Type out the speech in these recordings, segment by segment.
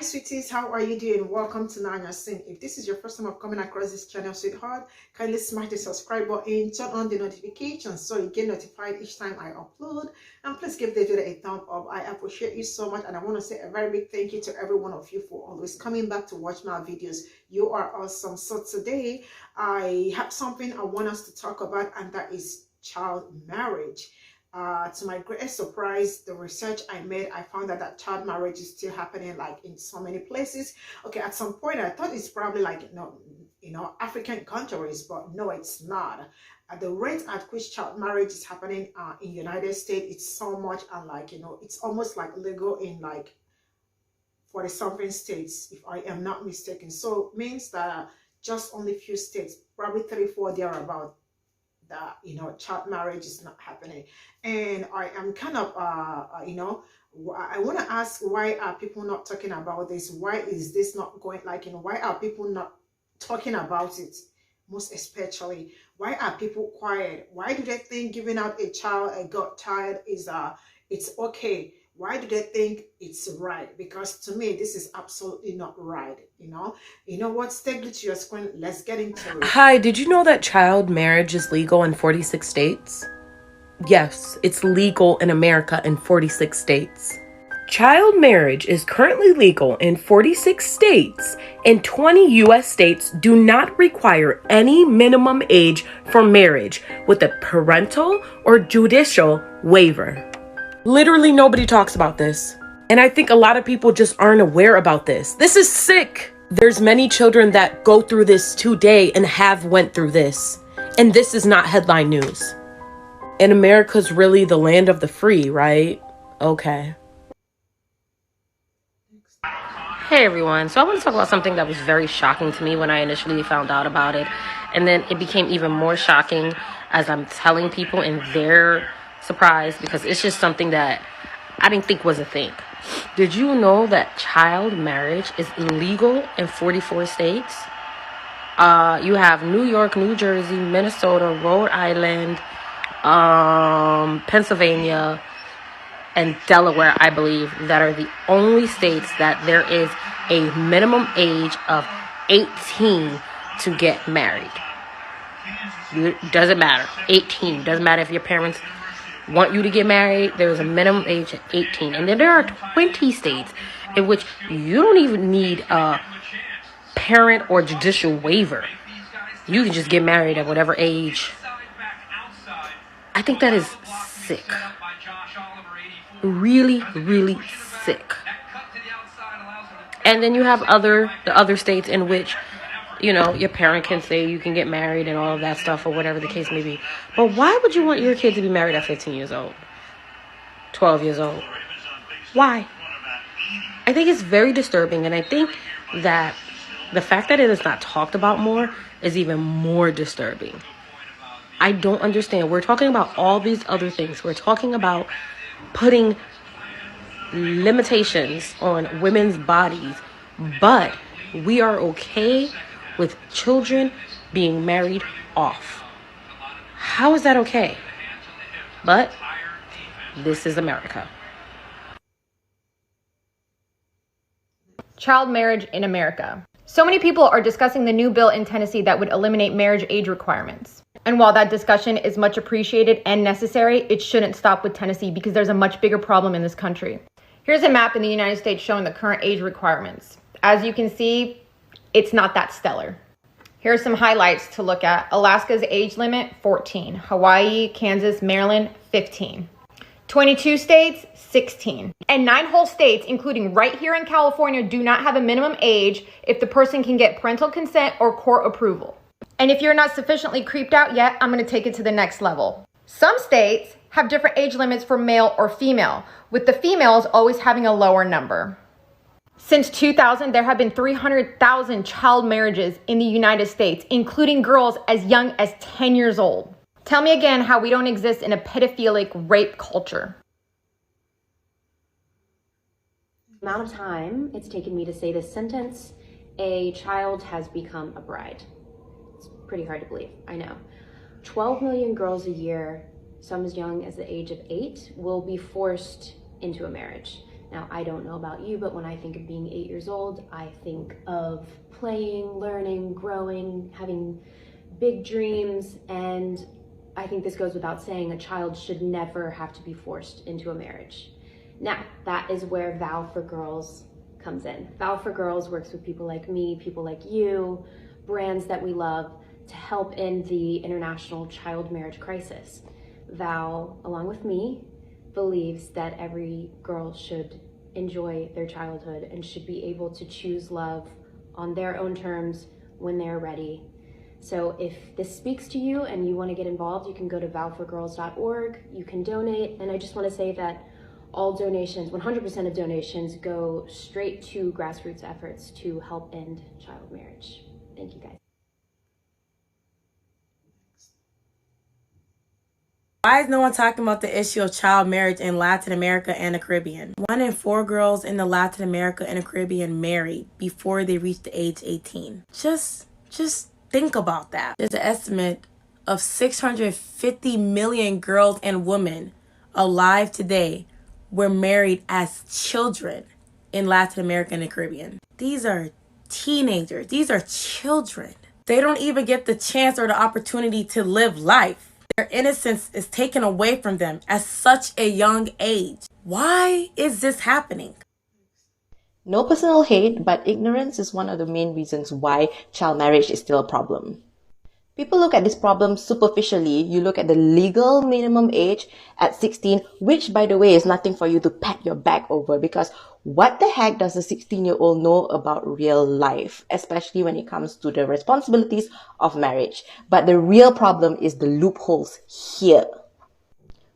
Sweeties, how are you doing? Welcome to Nanyacim. If this is your first time of coming across this channel, sweetheart, kindly smash the subscribe button, turn on the notifications so you get notified each time I upload, and please give the video a thumb up. I appreciate you so much, and I want to say a very big thank you to every one of you for always coming back to watch my videos. You are awesome. So today I have something I want us to talk about, and that is child marriage. To my greatest surprise, the research I made, I found that child marriage is still happening like in so many places. Okay, at some point I thought it's probably like African countries, but no, it's not. At the rate at which child marriage is happening in United States, it's so much, and it's almost like legal in like 40 something states, if I am not mistaken. So it means that just only few states, probably 3-4 thereabout, that child marriage is not happening. And I am kind of I want to ask, why are people not talking about this? Why is this not going, why are people not talking about it? Most especially, why are people quiet? Why do they think giving out a godchild is it's okay? Why do they think it's right? Because to me, this is absolutely not right. You know what? Stay glued to your screen. Let's get into it. Hi, did you know that child marriage is legal in 46 states? Yes, it's legal in America in 46 states. Child marriage is currently legal in 46 states, and 20 U.S. states do not require any minimum age for marriage with a parental or judicial waiver. Literally nobody talks about this. And I think a lot of people just aren't aware about this. This is sick. There's many children that go through this today and have went through this. And this is not headline news. And America's really the land of the free, right? Okay. Hey everyone, so I want to talk about something that was very shocking to me when I initially found out about it. And then it became even more shocking as I'm telling people, and they're surprised because it's just something that I didn't think was a thing. Did you know that child marriage is illegal in 44 states? You have New York, New Jersey, Minnesota, Rhode Island, Pennsylvania, and Delaware, I believe, that are the only states that there is a minimum age of 18 to get married. Doesn't matter. 18. Doesn't matter if your parents want you to get married. There's a minimum age of 18. And then there are 20 states in which you don't even need a parent or judicial waiver. You can just get married at whatever age. I think that is sick. Really, really sick. And then you have the other states in which, your parent can say you can get married and all of that stuff, or whatever the case may be. But why would you want your kid to be married at 15 years old? 12 years old? Why? I think it's very disturbing, and I think that the fact that it is not talked about more is even more disturbing. I don't understand. We're talking about all these other things. We're talking about putting limitations on women's bodies, but we are okay with children being married off. How is that okay? But this is America. Child marriage in America. So many people are discussing the new bill in Tennessee that would eliminate marriage age requirements. And while that discussion is much appreciated and necessary, it shouldn't stop with Tennessee because there's a much bigger problem in this country. Here's a map in the United States showing the current age requirements. As you can see, it's not that stellar. Here are some highlights to look at. Alaska's age limit, 14. Hawaii, Kansas, Maryland, 15. 22 states, 16. And 9 whole states, including right here in California, do not have a minimum age if the person can get parental consent or court approval. And if you're not sufficiently creeped out yet, I'm going to take it to the next level. Some states have different age limits for male or female, with the females always having a lower number. Since 2000, there have been 300,000 child marriages in the United States, including girls as young as 10 years old. Tell me again how we don't exist in a pedophilic rape culture. The amount of time it's taken me to say this sentence, a child has become a bride. It's pretty hard to believe, I know. 12 million girls a year, some as young as the age of 8, will be forced into a marriage. Now, I don't know about you, but when I think of being 8 years old, I think of playing, learning, growing, having big dreams, and I think this goes without saying, a child should never have to be forced into a marriage. Now, that is where Vow for Girls comes in. Vow for Girls works with people like me, people like you, brands that we love, to help end the international child marriage crisis. Vow, along with me, believes that every girl should enjoy their childhood and should be able to choose love on their own terms when they're ready. So if this speaks to you and you want to get involved, you can go to vowforgirls.org, you can donate, and I just want to say that all donations, 100% of donations, go straight to grassroots efforts to help end child marriage. Thank you, guys. Why is no one talking about the issue of child marriage in Latin America and the Caribbean? 1 in 4 girls in the Latin America and the Caribbean married before they reach the age 18. Just think about that. There's an estimate of 650 million girls and women alive today were married as children in Latin America and the Caribbean. These are teenagers. These are children. They don't even get the chance or the opportunity to live life. Their innocence is taken away from them at such a young age. Why is this happening? No personal hate, but ignorance is one of the main reasons why child marriage is still a problem. People look at this problem superficially. You look at the legal minimum age at 16, which, by the way, is nothing for you to pat your back over, because what the heck does a 16-year-old know about real life, especially when it comes to the responsibilities of marriage? But the real problem is the loopholes here.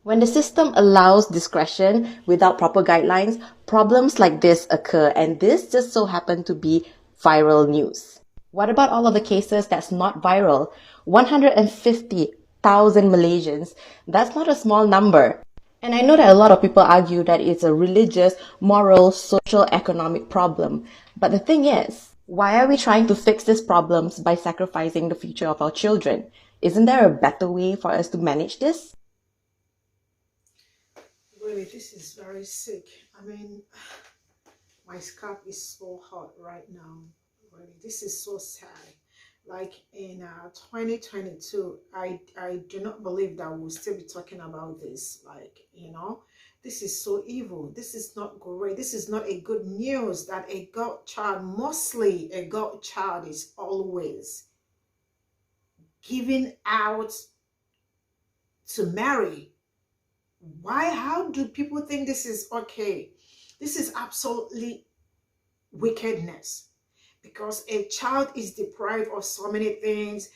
When the system allows discretion without proper guidelines, problems like this occur, and this just so happened to be viral news. What about all of the cases that's not viral? 150,000 Malaysians. That's not a small number. And I know that a lot of people argue that it's a religious, moral, social, economic problem. But the thing is, why are we trying to fix these problems by sacrificing the future of our children? Isn't there a better way for us to manage this? Really, this is very sick. I mean, my scalp is so hot right now. Really, this is so sad. Like in 2022, I do not believe that we'll still be talking about this. Like, this is so evil. This is not great. This is not a good news that a God child, mostly a God child, is always given out to marry. Why? How do people think this is okay? This is absolutely wickedness, because a child is deprived of so many things.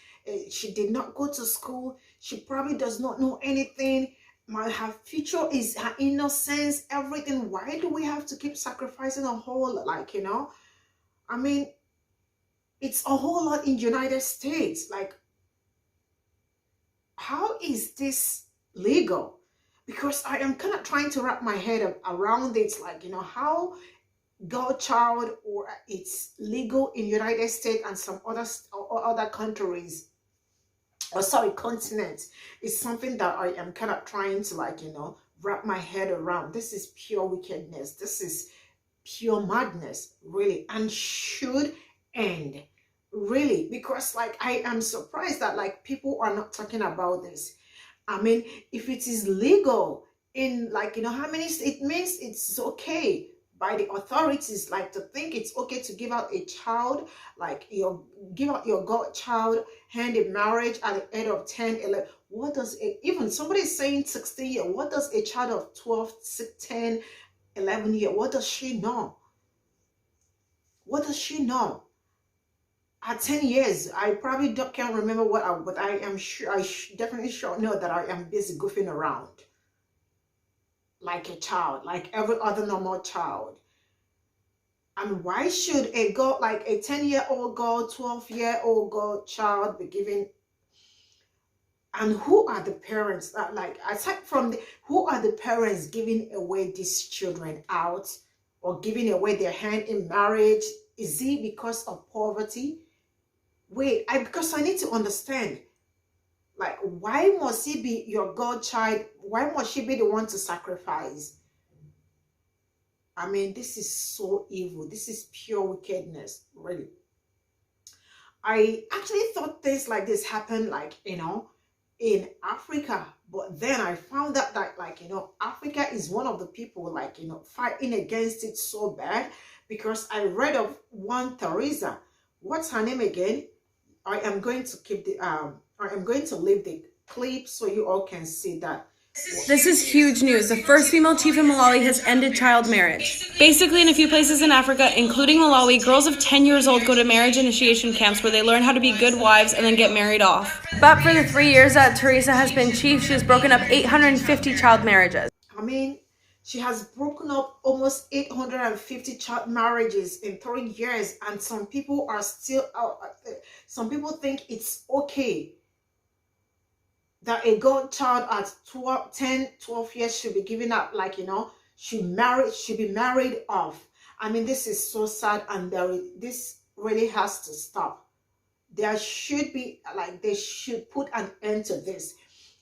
She did not go to school. She probably does not know anything. Her future is her innocence, everything. Why do we have to keep sacrificing a whole, I mean, it's a whole lot in United States. Like, how is this legal? Because I am kind of trying to wrap my head around it, like, how godchild, or it's legal in United States and some other countries, or sorry, continents, is something that I am kind of trying to wrap my head around. This is pure wickedness. This is pure madness, really, and should end, really, because I am surprised that people are not talking about this. I mean, if it is legal in how many states, it means it's okay by the authorities, to think it's okay to give out a child, give out your godchild hand in marriage at the age of 10, 11. What does even somebody is saying 16 years, what does a child of 12, 10, 11 years, what does she know? What does she know? At 10 years, I probably can't remember but I am sure, definitely sure know that I am busy goofing around like a child, like every other normal child. And why should a 10-year-old girl, 12-year-old girl child be given? And who are the parents that, aside from who are the parents giving away these children out, or giving away their hand in marriage? Is it because of poverty? Wait, because I need to understand, why must he be your godchild? Why must she be the one to sacrifice? I mean, this is so evil. This is pure wickedness, really. I actually thought things like this happened, like, in Africa. But then I found out that, like, Africa is one of the people, like, fighting against it so bad, because I read of one Teresa. What's her name again? I am going to keep the I am going to leave the clip so you all can see that. This is huge news. The first female chief in Malawi has ended child marriage. Basically, in a few places in Africa, including Malawi, girls of 10 years old go to marriage initiation camps where they learn how to be good wives and then get married off. But for the 3 years that Teresa has been chief, she has broken up 850 child marriages. I mean, she has broken up almost 850 child marriages in 3 years, and some people are still out. Some people think it's okay that a girl child at 12 years should be given up, like, should be married off. I mean, this is so sad, and this really has to stop. There should be, like, they should put an end to this.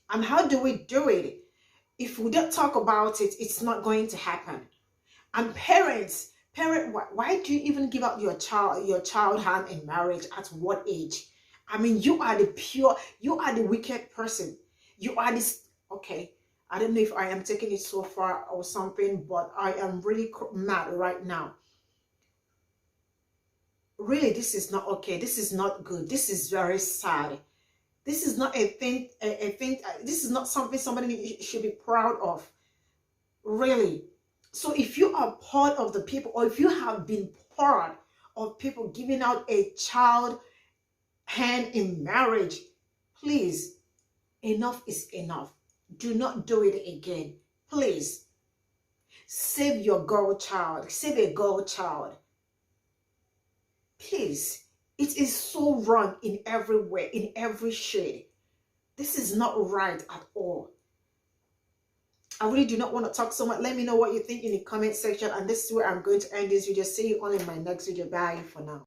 And how do we do it? If we don't talk about it, it's not going to happen. And parents, why do you even give up your child hand in marriage? At what age? I mean, you are the wicked person. You are this, okay, I don't know if I am taking it so far or something, but I am really mad right now. Really, this is not okay. This is not good. This is very sad. This is not a thing, this is not something somebody should be proud of. Really. So if you are part of the people, or if you have been part of people giving out a child hand in marriage, please, enough is enough. Do not do it again. Please. Save your girl child. Save a girl child. Please. It is so wrong in every way, in every shade. This is not right at all. I really do not want to talk so much. Let me know what you think in the comment section. And this is where I'm going to end this video. See you all in my next video. Bye for now.